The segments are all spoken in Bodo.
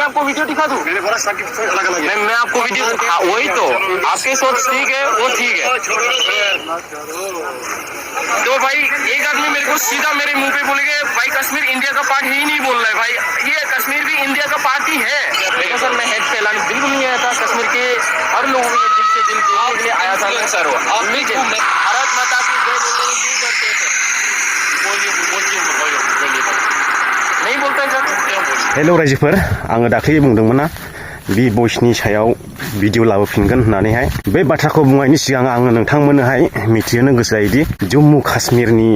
आपको वीडियो दिखा दूं मैंने बोला सबकी अलग अलग है मैं आपको वीडियो वही तो आपके सोच ठीक है वो ठीक है तो भाई एक आदमी मेरे को सीधा मेरे मुंह पे बोलेगा भाई कश्मीर इंडिया का पार्ट ही नहीं बोल रहा है भाई ये कश्मीर भी इंडिया का पार्ट ही है लेकिन सर मैं हेड फैलाने बिल्कुल नहीं आया था कश्मीर के हर लोगों के दिल से दिल के लिए आया था सर भारत माता की जय बोलने नहीं बोलता है सर हेलो रायजोफोर आङो दाख्लै बुंदोंमोन ना बि बयसनि सायाव भिडिअ लाबोफिनगोन होननानैहाय बे बाथ्राखौ बुंनायनि सिगां आङो नोंथांमोननोहाय मिथिहोनो गोसो जायोदि जम्मु काश्मीरनि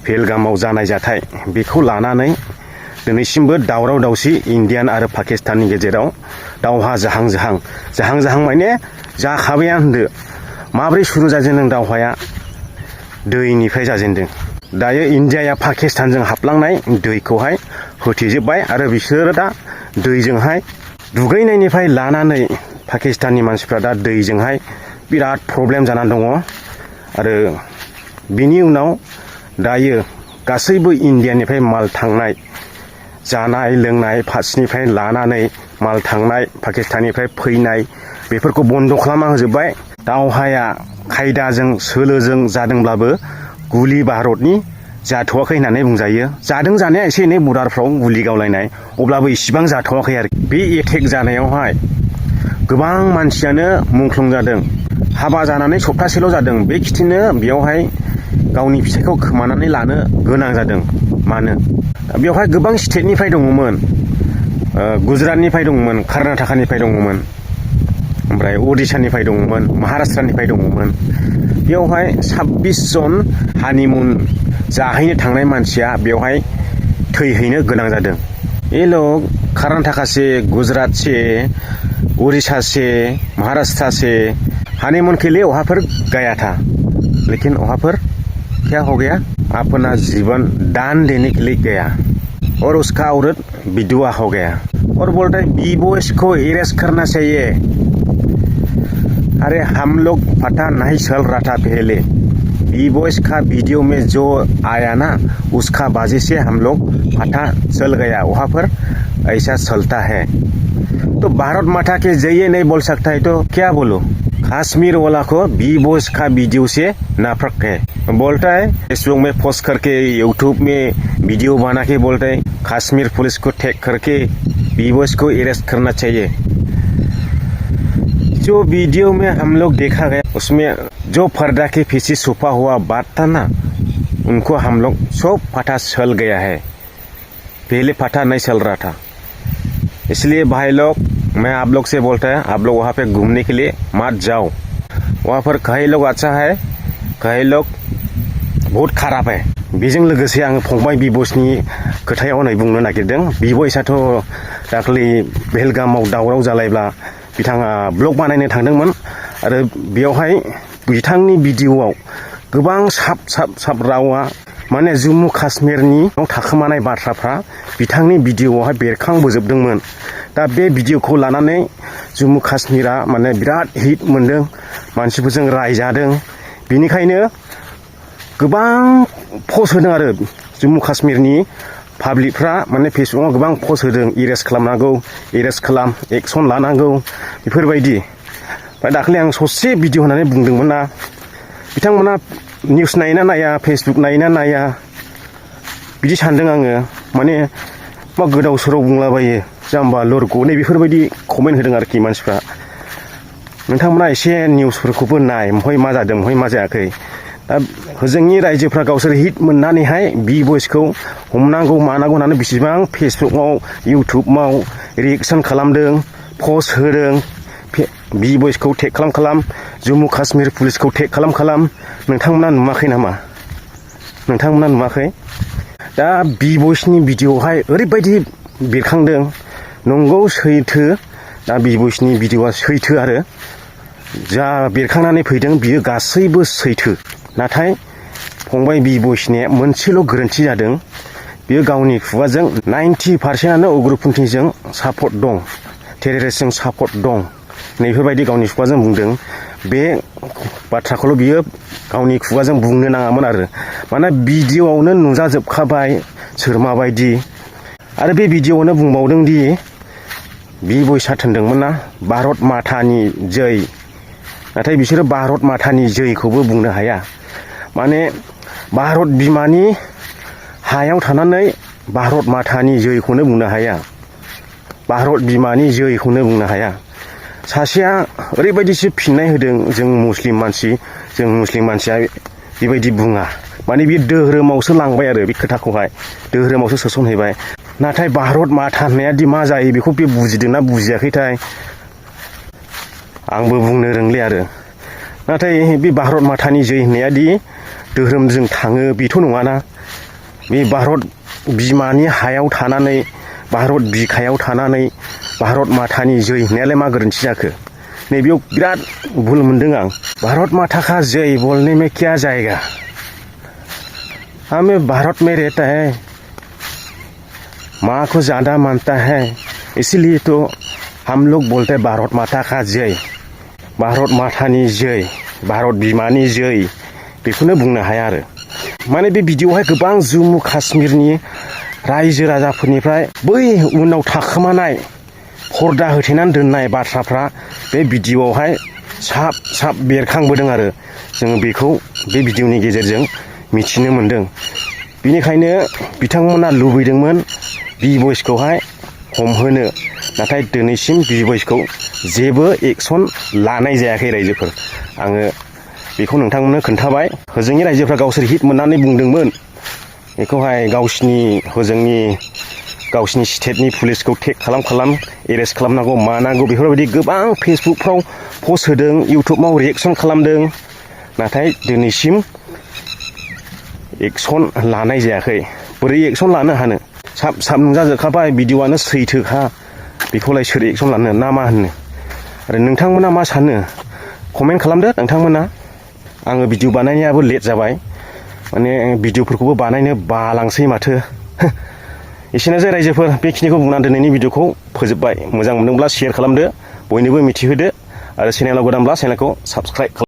पेहेलगामाव जानाय जाथाय बेखौ लानानै दिनैसिमबो दावराव दावसि इन्डियान आरो पाकिस्ताननि गेजेराव दावहा जाहां माने जाखाबायानो होनदो माब्रै शुरु जाजेनदों दावहाया दैनिफ्राय जाजेनदों दायो इन्डियाया पाकिस्तानजों हाबलांनाय दैखौहाय होथेजोबबाय आरो बिसोरो दा दैजोंहाय दुगैनायनिफ्राय लानानै पाकिस्ताननि मानसिफ्रा दा दैजोंहाय बिराद प्रब्लेम जानानै दङ आरो बिनि उनाव दायो गासैबो इन्डियानिफ्राय माल थांनाय जानाय लोंनाय फारसेनिफ्राय लानानै माल थांनाय पाकिस्ताननिफ्राय फैनाय बेफोरखौ बन्द खालामना होजोबबाय दावहाया खायदाजों सोलोजों जादोंब्लाबो गुलि भारतनि जाथ'वाखै होननानै बुंजायो जादों जानाया एसे एनै बर्डारफ्राव गुलि गावलायनाय अब्लाबो इसिबां जाथ'वाखै आरो बे एटेक जानायावहाय गोबां मानसियानो मुंख्लं जादों हाबा जानानै सप्तासेल' जादों बे खिथिनो बेयावहाय गावनि फिसायखौ खोमानानै लानो गोनां जादों मानो बेयावहाय गोबां स्टेटनिफ्राय दङमोन गुजरातनिफ्राय दङमोन कर्नाटकानिफ्राय दङमोन ओमफ्राय ओडिशानिफ्राय दङमोन महाराष्ट्रनिफ्राय दङमोन बेयावहाय 26 जन हानिमुन जाहैनो थांनाय मानसिया बेयावहाय थैहैनो गोनां जादों ये लोग कर्नाटका से गुजरात से उड़ीसा से महाराष्ट्र से हनीमून के लिए वहां पर गया था लेकिन वहां पर क्या हो गया अपना जीवन दान देने के लिए गया और उसका औरत विधवा हो गया और बोलता है बी बॉयज को अरेस्ट करना चाहिए अरे हम लोग पता नहीं चल रहा था पहले बी बॉयज का वीडियो में जो आया ना उसका वजह से हम लोग पता चल गया वहां पर ऐसा चलता है तो भारत माता के जरिए नहीं बोल सकता है तो क्या बोलो कश्मीर वाला को बी बॉयज का वीडियो से नफरत है बोलता है फेसबुक में पोस्ट करके यूट्यूब में वीडियो बना के बोलता है कश्मीर पुलिस को टैग करके बी बॉयज को अरेस्ट करना चाहिए जो वीडियो में हम लोग देखा गया उसमें जो पर्दा के पीछे छुपा हुआ बात था ना उनको हम लोग सब पता चल गया है पहले पता नहीं चल रहा था इसलिए भाई लोग मैं आप लोग से बोलता है आप लोग वहाँ पे घूमने के लिए मत जाओ वहाँ पर कई लोग अच्छा है कई लोग बहुत खराब है बेजों लोगोसे आं फंबाय बिबसनि खोथायाव नै बुंनो नागिरदों बिबसाथ' दाख्लै पेहेलगामाव दावराव जालायब्ला बिथाङा ब्लग बानायनो थांदोंमोन आरो बेयावहाय बिथांनि भिडिअआव गोबां साब रावा माने जम्मु काश्मीरनि थाखोमानाय बाथ्राफ्रा बिथांनि भिडिअआवहाय बेरखांबोजोबदोंमोन दा बे भिडिअखौ लानानै जम्मु काश्मीरा माने बिराद हिट मोनदों मानसिफोरजों रायजादों बेनिखायनो गोबां पस्ट होदों आरो जम्मु काश्मीरनि पाब्लिकफ्रा माने फेसबुकआव गोबां पस्ट होदों एरेस्ट खालामनांगौ एरेस्ट खालाम एक्सन लानांगौ बेफोरबायदि दाख्लै आं ससे भिडिअ होनानै बुंदोंमोन ना बिथांमोना निउस नायना नाया फेसबुक नायना नाया बिदि सानदों आङो माने मा गोदाव सोराव बुंलाबायो जाम्बा लरग' नै बेफोरबायदि कमेन्ट होदों आरोखि मानसिफ्रा नोंथांमोना एसे निउसफोरखौबो नाय महाय मा जादों महाय मा जायाखै दा जोंनि रायजोफ्रा गावसोर हिट मोननानैहाय बि बयसखौ हमनांगौ मानांगौ होननानै बेसेबां फेसबुकआव इउटुबाव रिएक्सन खालामदों पस्ट होदों बि बयसखौ टेग खालाम जम्मु काश्मीर पुलिसखौ टेग खालाम नोंथांमोना नुवाखै नामा नोंथांमोना नुवाखै दा बि बयसनि भिडिअआवहाय ओरैबायदि बेरखांदों नंगौ सैथो दा बि बयसनि भिडिअआ सैथो आरो जा बेरखांनानै फैदों बियो गासैबो सैथो नाथाय फंबाय बि बयसनिया मोनसेल' गोरोन्थि जादों बियो गावनि खुगाजों 90% उग्रपन्थीजों सापर्ट दं टेररिस्टजों सापर्ट दं नैफोरबायदि गावनि खुगाजों बुंदों बे बाथ्राखौल' बियो गावनि खुगाजों बुंनो नाङामोन आरो माने भिडिअआवनो नुजाजोबखाबाय सोर माबायदि आरो बे भिडिअआवनो बुंबावदों दि बिबयसा होनदोंमोन ना भारत मातानि जय नाथाय बिसोरो भारत मातानि जयखौबो बुंनो हाया माने भारत बिमानि हायाव थानानै भारत मातानि जयखौनो बुंनो हाया भारत बिमानि जयखौनो बुंनो हाया सासेया ओरैबायदिसो फिननाय होदों जों मुस्लिम मानसिया बेबायदि बुङा माने बे दोहोरोमावसो लांबाय आरो बे खोथाखौहाय दोहोरोमावसो सोसनहैबाय नाथाय भारत माता होननाया दि मा जायो बेखौ बे बुजिदोंना बुजियाखैथाय आंबो बुंनो रोंले आरो नाथाय बे भारत मातानि जय होननाया दि दोहोरोमजों थाङो बेथ' नङाना बे भारत बिमानि हायाव थानानै भारत बिखायाव थानानै भारत मातानि जय होननायालाय मा गोरोन्थि जाखो नैबेयाव बिराद भुल मोनदों आं भारत माता का जय बोलने में क्या जाएगा हमें भारत में रहता है माँ को ज़्यादा मानता है इसलिए तो हम लोग बोलते हैं भारत माता का जय भारत मातानि जय भारत बिमानि जय बेखौनो बुंनो हाया आरो माने बे भिडिअ'आवहाय गोबां जम्मु काश्मीरनि रायजो राजाफोरनिफ्राय बै उनाव थाखोमानाय पर्दा होथेनानै दोननाय बाथ्राफ्रा बे भिडिअ'आवहाय साब बेरखांबोदों आरो जों बेखौ बे भिडिअ'नि गेजेरजों मिथिनो मोनदों बेनिखायनो बिथांमोना लुबैदोंमोन बिबयसखौहाय हमहोनो नाथाय दिनैसिम बिबयसखौ जेबो एक्सन लानाय जायाखै रायजोफोर आङो बेखौ नोंथांमोननो खोन्थाबाय होजोंनि रायजोफ्रा गावसोर हिट मोननानै बुंदोंमोन बेखौहाय गावसिनि स्टेटनि पुलिसखौ टेक खालाम एरेस्ट खालामनांगौ मानांगौ बेफोरबायदि गोबां फेसबुकफ्राव पस्ट होदों इउटुबाव रिएक्सन खालामदों नाथाय दिनैसिम एक्सन लानाय जायाखै बोरै एक्सन लानो हानो साब नुजाजोबखाबाय भिडिअ'आनो सैथोखा बेखौलाय सोर एक्सन लानो ना मा होनो आरो नोंथांमोना मा सानो कमेन्ट खालामदो नोंथांमोना आङो भिडिअ बानायनायाबो लेट जाबाय माने भिडिअफोरखौबो बानायनो बालांसै माथो एसेनोसै रायजोफोर बेखिनिखौ बुंनानै दिनैनि भिडिअखौ फोजोबबाय मोजां मोनदोंब्ला शेयार खालामदो बयनोबो मिथिहोदो आरो चेनेलाव गोदानब्ला चेनेलखौ साबस्क्राइब